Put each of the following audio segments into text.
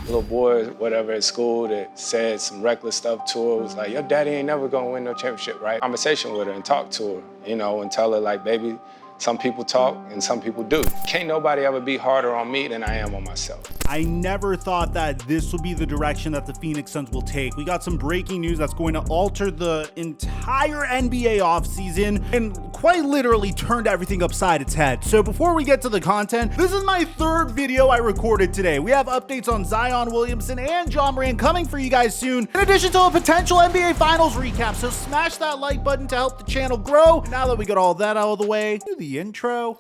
little boy, whatever, at school that said some reckless stuff to her. It was like, your daddy ain't never gonna win no championship, right? Conversation with her and talk to her, you know, and tell her like, baby, some people talk and some people do. Can't nobody ever be harder on me than I am on myself. I never thought that this would be the direction that the Phoenix Suns will take. We got some breaking news that's going to alter the entire NBA offseason and quite literally turned everything upside its head. So before we get to the content, this is my third video I recorded today. We have updates on Zion Williamson and John Moran coming for you guys soon, in addition to a potential NBA Finals recap. So smash that like button to help the channel grow. Now that we got all that out of the way, do the intro.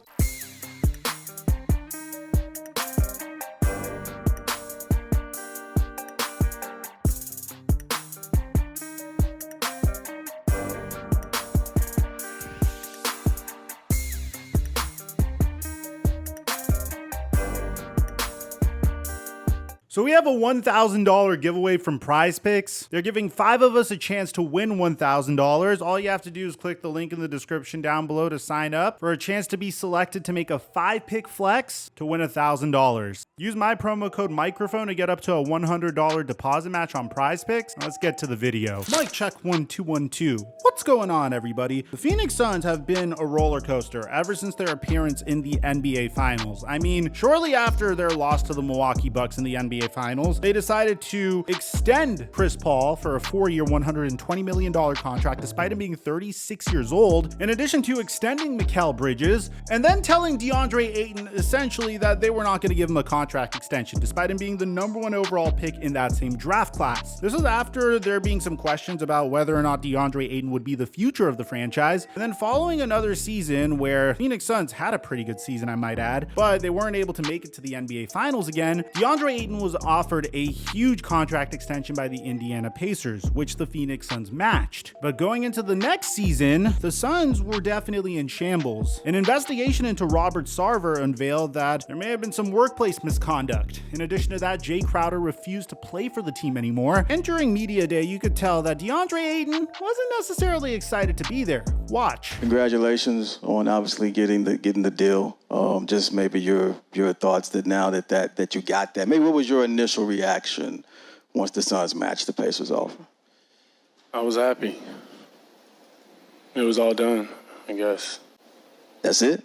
So we have a $1,000 giveaway from Prize Picks. They're giving 5 of us a chance to win $1,000. All you have to do is click the link in the description down below to sign up for a chance to be selected to make a 5-pick flex to win $1,000. Use my promo code microphone to get up to a $100 deposit match on Prize Picks. Now let's get to the video. Mic check 1 2 1 2. What's going on, everybody? The Phoenix Suns have been a roller coaster ever since their appearance in the NBA Finals. I mean, shortly after their loss to the Milwaukee Bucks in the NBA Finals, they decided to extend Chris Paul for a 4-year, $120 million contract, despite him being 36 years old, in addition to extending Mikal Bridges, and then telling DeAndre Ayton essentially that they were not going to give him a contract extension, despite him being the #1 overall pick in that same draft class. This was after there being some questions about whether or not DeAndre Ayton would be the future of the franchise, and then following another season where Phoenix Suns had a pretty good season, I might add, but they weren't able to make it to the NBA Finals again, DeAndre Ayton was offered a huge contract extension by the Indiana Pacers, which the Phoenix Suns matched. But going into the next season, the Suns were definitely in shambles. An investigation into Robert Sarver unveiled that there may have been some workplace misconduct. In addition to that, Jay Crowder refused to play for the team anymore, and during media day, you could tell that DeAndre Ayton wasn't necessarily excited to be there. Watch. Congratulations on obviously getting the deal. Just maybe your thoughts that now that you got that. Maybe what was your initial reaction once the Suns matched the Pacers offer? I was happy. It was all done, I guess. That's it?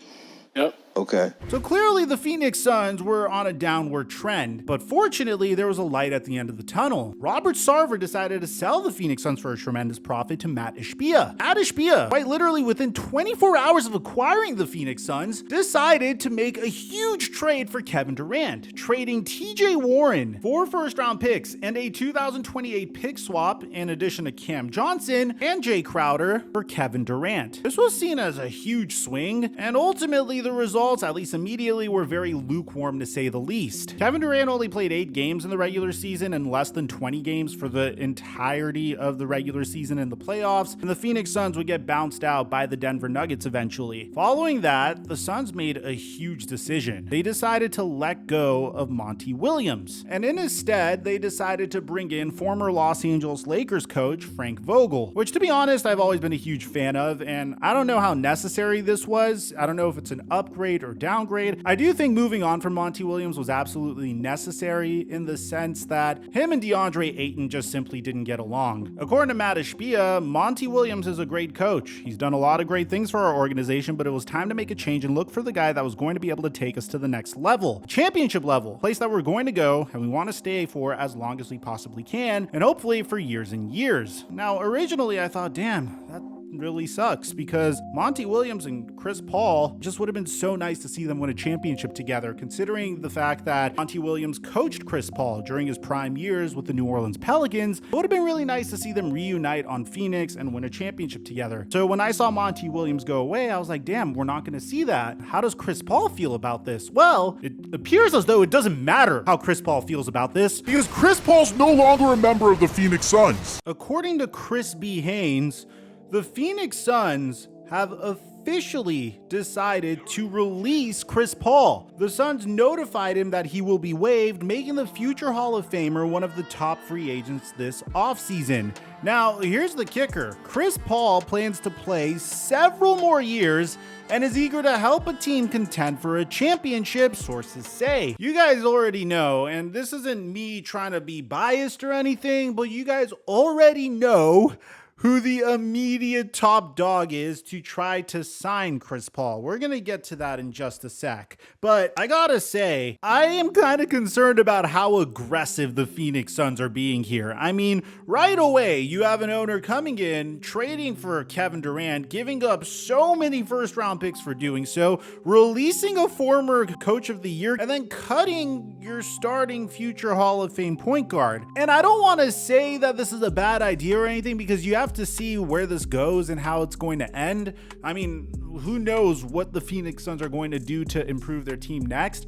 Yep. Okay. So clearly the Phoenix Suns were on a downward trend, but fortunately there was a light at the end of the tunnel. Robert Sarver decided to sell the Phoenix Suns for a tremendous profit to Matt Ishbia. Matt Ishbia, quite literally within 24 hours of acquiring the Phoenix Suns, decided to make a huge trade for Kevin Durant, trading TJ Warren, 4 first-round picks, and a 2028 pick swap in addition to Cam Johnson and Jay Crowder for Kevin Durant. This was seen as a huge swing, and ultimately the results, at least immediately, were very lukewarm to say the least. Kevin Durant only played 8 games in the regular season and less than 20 games for the entirety of the regular season and the playoffs, and the Phoenix Suns would get bounced out by the Denver Nuggets eventually. Following that, the Suns made a huge decision. They decided to let go of Monty Williams, and in his stead, they decided to bring in former Los Angeles Lakers coach Frank Vogel, which, to be honest, I've always been a huge fan of, and I don't know how necessary this was. I don't know if it's an upgrade or downgrade. I do think moving on from Monty Williams was absolutely necessary in the sense that him and DeAndre Ayton just simply didn't get along. According to Matt Ishbia, Monty Williams is a great coach. He's done a lot of great things for our organization, but it was time to make a change and look for the guy that was going to be able to take us to the next level, championship level, place that we're going to go and we want to stay for as long as we possibly can, and hopefully for years and years. Now, originally I thought, damn, that really sucks, because Monty Williams and Chris Paul just would have been so nice to see them win a championship together, considering the fact that Monty Williams coached Chris Paul during his prime years with the New Orleans Pelicans. It would have been really nice to see them reunite on Phoenix and win a championship together. So when I saw Monty Williams go away, I was like, damn, we're not going to see that. How does Chris Paul feel about this? Well, it appears as though it doesn't matter how Chris Paul feels about this, because Chris Paul's no longer a member of the Phoenix Suns. According to Chris B. Haynes, the Phoenix Suns have officially officially decided to release Chris Paul. The Suns notified him that he will be waived, making the future Hall of Famer one of the top free agents this offseason. Now, here's the kicker. Chris Paul plans to play several more years and is eager to help a team contend for a championship, sources say. You guys already know, and this isn't me trying to be biased or anything, but you guys already know who the immediate top dog is to try to sign Chris Paul. We're going to get to that in just a sec. But I gotta say, I am kind of concerned about how aggressive the Phoenix Suns are being here. I mean, right away, you have an owner coming in, trading for Kevin Durant, giving up so many first-round picks for doing so, releasing a former coach of the year, and then cutting your starting future Hall of Fame point guard. And I don't want to say that this is a bad idea or anything, because you have to see where this goes and how it's going to end. I mean, who knows what the Phoenix Suns are going to do to improve their team next.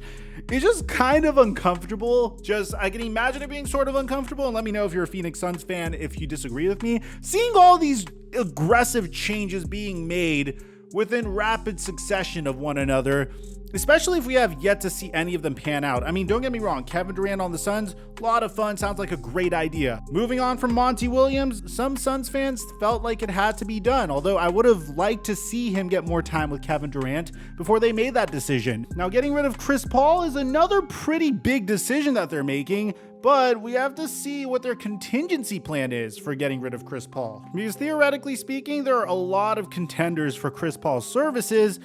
It's just kind of uncomfortable. I can imagine it being sort of uncomfortable, and let me know if you're a Phoenix Suns fan if you disagree with me. Seeing all these aggressive changes being made within rapid succession of one another, especially if we have yet to see any of them pan out. I mean, don't get me wrong, Kevin Durant on the Suns, a lot of fun, sounds like a great idea. Moving on from Monty Williams, some Suns fans felt like it had to be done, although I would have liked to see him get more time with Kevin Durant before they made that decision. Now, getting rid of Chris Paul is another pretty big decision that they're making, but we have to see what their contingency plan is for getting rid of Chris Paul. Because theoretically speaking, there are a lot of contenders for Chris Paul's services.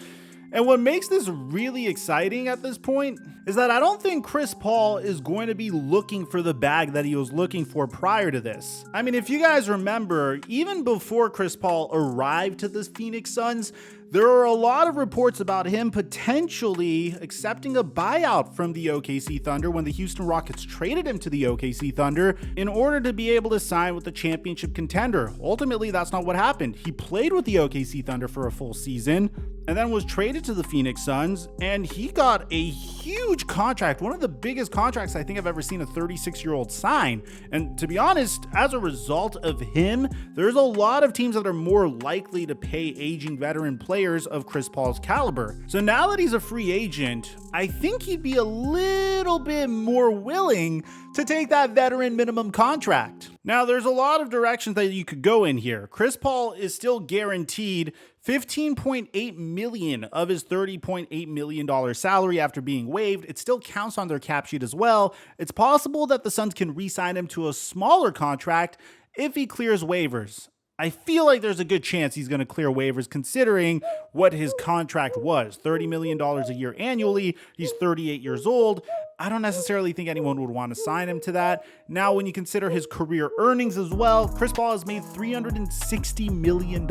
And what makes this really exciting at this point is that I don't think Chris Paul is going to be looking for the bag that he was looking for prior to this. I mean, if you guys remember, even before Chris Paul arrived to the Phoenix Suns, there are a lot of reports about him potentially accepting a buyout from the OKC Thunder when the Houston Rockets traded him to the OKC Thunder in order to be able to sign with the championship contender. Ultimately, that's not what happened. He played with the OKC Thunder for a full season and then was traded to the Phoenix Suns, and he got a huge contract, one of the biggest contracts I think I've ever seen a 36-year-old sign. And to be honest, as a result of him, there's a lot of teams that are more likely to pay aging veteran players of Chris Paul's caliber. So now that he's a free agent, I think he'd be a little bit more willing to take that veteran minimum contract. Now, there's a lot of directions that you could go in here. Chris Paul is still guaranteed $15.8 million of his $30.8 million salary after being waived. It still counts on their cap sheet as well. It's possible that the Suns can re-sign him to a smaller contract if he clears waivers. I feel like there's a good chance he's going to clear waivers considering what his contract was. $30 million a year annually. He's 38 years old. I don't necessarily think anyone would want to sign him to that. Now, when you consider his career earnings as well, Chris Paul has made $360 million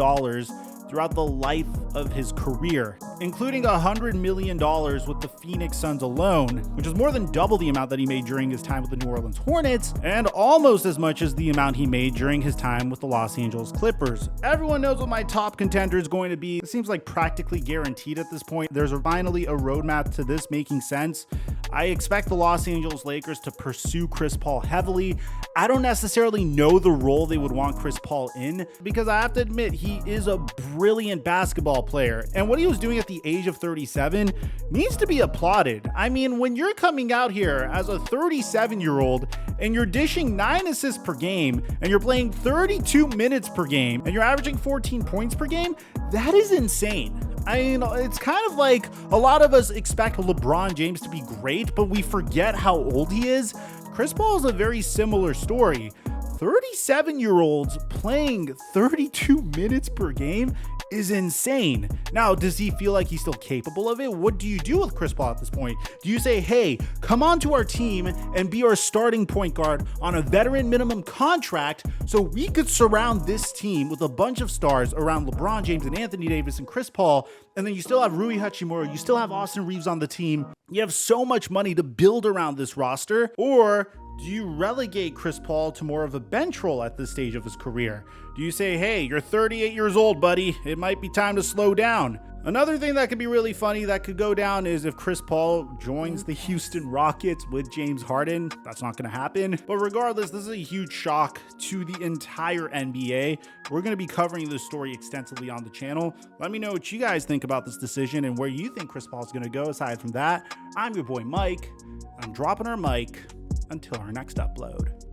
throughout the life of his career, including $100 million with the Phoenix Suns alone, which is more than double the amount that he made during his time with the New Orleans Hornets, and almost as much as the amount he made during his time with the Los Angeles Clippers. Everyone knows what my top contender is going to be. It seems like practically guaranteed at this point. There's finally a roadmap to this making sense. I expect the Los Angeles Lakers to pursue Chris Paul heavily. I don't necessarily know the role they would want Chris Paul in, because I have to admit, he is a brilliant basketball player, and what he was doing at the age of 37 needs to be applauded. I mean, when you're coming out here as a 37-year-old and you're dishing 9 assists per game and you're playing 32 minutes per game and you're averaging 14 points per game, that is insane. I mean, it's kind of like a lot of us expect LeBron James to be great, but we forget how old he is. Chris Paul is a very similar story. 37-year-olds playing 32 minutes per game is insane. Now, does he feel like he's still capable of it? What do you do with Chris Paul at this point? Do you say, hey, come on to our team and be our starting point guard on a veteran minimum contract so we could surround this team with a bunch of stars around LeBron James and Anthony Davis and Chris Paul, and then you still have Rui Hachimura, you still have Austin Reeves on the team. You have so much money to build around this roster. Or do you relegate Chris Paul to more of a bench role at this stage of his career? Do you say, hey, you're 38 years old, buddy, it might be time to slow down? Another thing that could be really funny that could go down is if Chris Paul joins the Houston Rockets with James Harden. That's not going to happen. But regardless, this is a huge shock to the entire NBA. We're going to be covering this story extensively on the channel. Let me know what you guys think about this decision and where you think Chris Paul is going to go. Aside from that, I'm your boy Mike. I'm dropping our mic until our next upload.